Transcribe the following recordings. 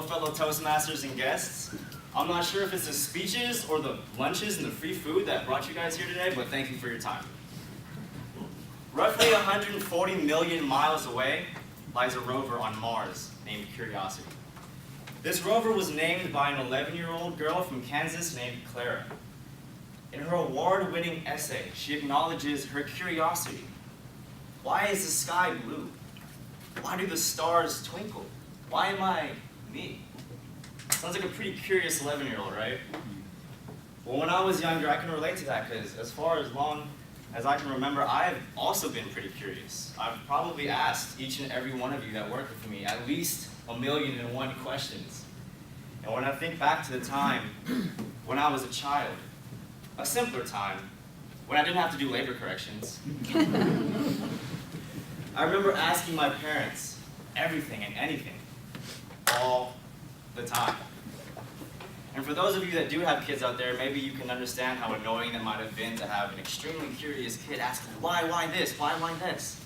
fellow Toastmasters and guests. I'm not sure if it's the speeches or the lunches and the free food that brought you guys here today, but thank you for your time. Roughly 140 million miles away lies a rover on Mars named Curiosity. This rover was named by an 11-year-old girl from Kansas named Clara. In her award-winning essay, she acknowledges her curiosity. Why is the sky blue? Why do the stars twinkle? Why am I me? Sounds like a pretty curious 11-year-old, right? Well, when I was younger, I can relate to that because as far as long as I can remember, I've also been pretty curious. I've probably asked each and every one of you that work with me at least 1,000,001 questions. And when I think back to the time when I was a child, a simpler time, when I didn't have to do labor corrections, I remember asking my parents everything and anything, all the time. And for those of you that do have kids out there, maybe you can understand how annoying it might have been to have an extremely curious kid asking, why this, why this?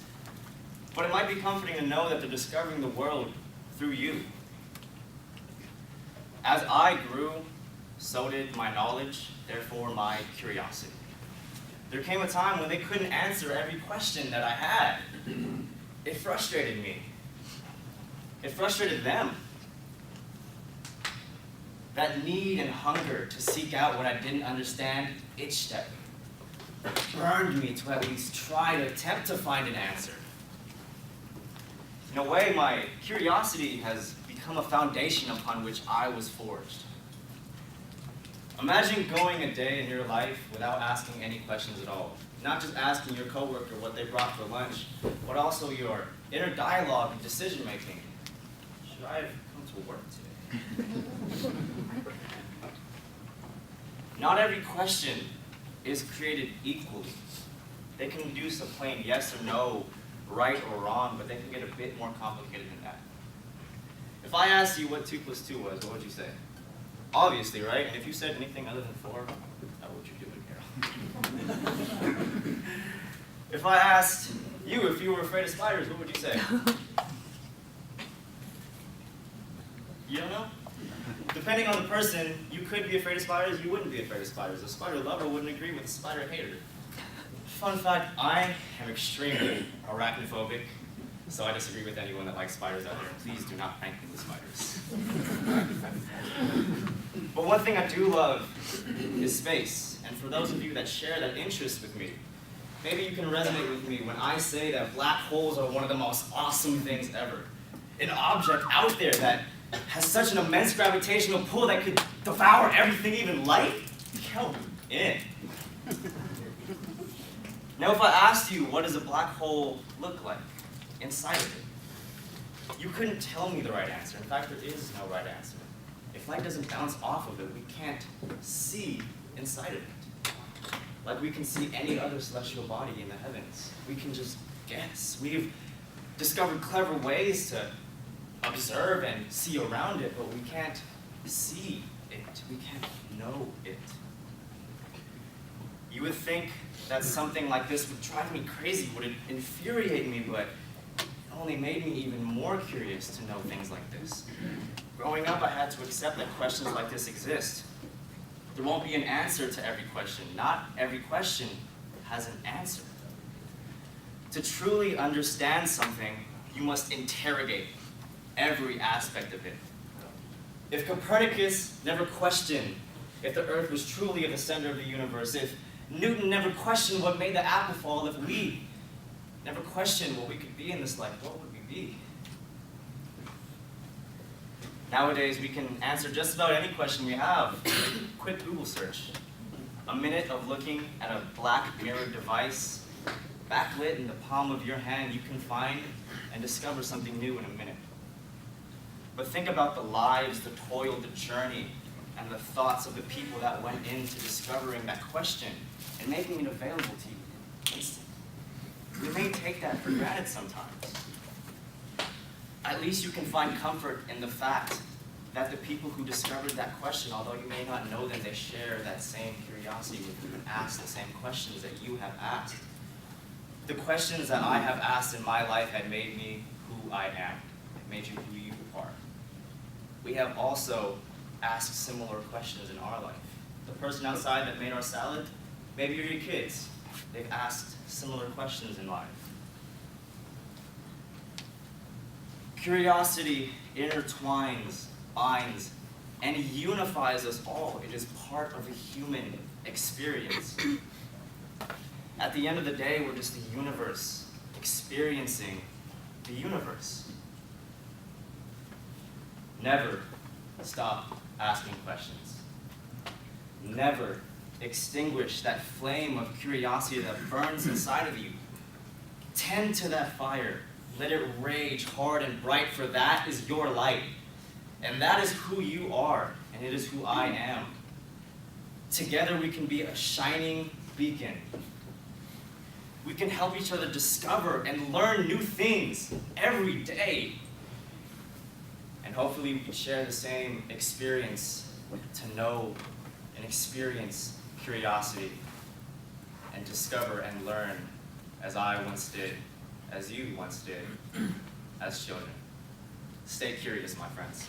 But it might be comforting to know that they're discovering the world through you. As I grew, so did my knowledge, therefore my curiosity. There came a time when they couldn't answer every question that I had. It frustrated me. It frustrated them. That need and hunger to seek out what I didn't understand itched at me. It burned me to at least try to attempt to find an answer. In a way, my curiosity has become a foundation upon which I was forged. Imagine going a day in your life without asking any questions at all. Not just asking your coworker what they brought for lunch, but also your inner dialogue and decision making. Should I have come to work today? Not every question is created equally. They can induce a plain yes or no, right or wrong, but they can get a bit more complicated than that. If I asked you what 2 + 2 was, what would you say? Obviously, right? And if you said anything other than 4, how would you do it, Carol? If I asked you if you were afraid of spiders, what would you say? You don't know? Depending on the person, you could be afraid of spiders, you wouldn't be afraid of spiders. A spider lover wouldn't agree with a spider hater. Fun fact, I am extremely arachnophobic, so I disagree with anyone that likes spiders out there. Please do not prank me with spiders. But one thing I do love is space. And for those of you that share that interest with me, maybe you can resonate with me when I say that black holes are one of the most awesome things ever. An object out there that has such an immense gravitational pull that could devour everything, even light? Count in. Now, if I asked you, what does a black hole look like inside of it? You couldn't tell me the right answer. In fact, there is no right answer. If light doesn't bounce off of it, we can't see inside of it. Like we can see any other celestial body in the heavens. We can just guess. We've discovered clever ways to observe and see around it, but we can't see it. We can't know it. You would think that something like this would drive me crazy, would infuriate me, but it only made me even more curious to know things like this. Growing up, I had to accept that questions like this exist. There won't be an answer to every question. Not every question has an answer. To truly understand something, you must interrogate every aspect of it. If Copernicus never questioned if the Earth was truly at the center of the universe, if Newton never questioned what made the apple fall, if we never questioned what we could be in this life, what would we be? Nowadays, we can answer just about any question we have. Quick Google search. A minute of looking at a black mirror device, backlit in the palm of your hand, you can find and discover something new in a minute. But think about the lives, the toil, the journey, and the thoughts of the people that went into discovering that question and making it available to you instantly. We may take that for granted sometimes. At least you can find comfort in the fact that the people who discovered that question, although you may not know them, they share that same curiosity with you and ask the same questions that you have asked. The questions that I have asked in my life had made me who I am. It made you who you are. we have also asked similar questions in our life. The person outside that made our salad, maybe you're your kids. They've asked similar questions in life. Curiosity intertwines, binds, and unifies us all. It is part of the human experience. At the end of the day, we're just the universe experiencing the universe. Never stop asking questions. Never extinguish that flame of curiosity that burns inside of you. Tend to that fire. Let it rage hard and bright, for that is your light. And that is who you are, and it is who I am. Together we can be a shining beacon. We can help each other discover and learn new things every day. And hopefully we can share the same experience to know and experience curiosity and discover and learn as I once did, as you once did, as children. Stay curious, my friends.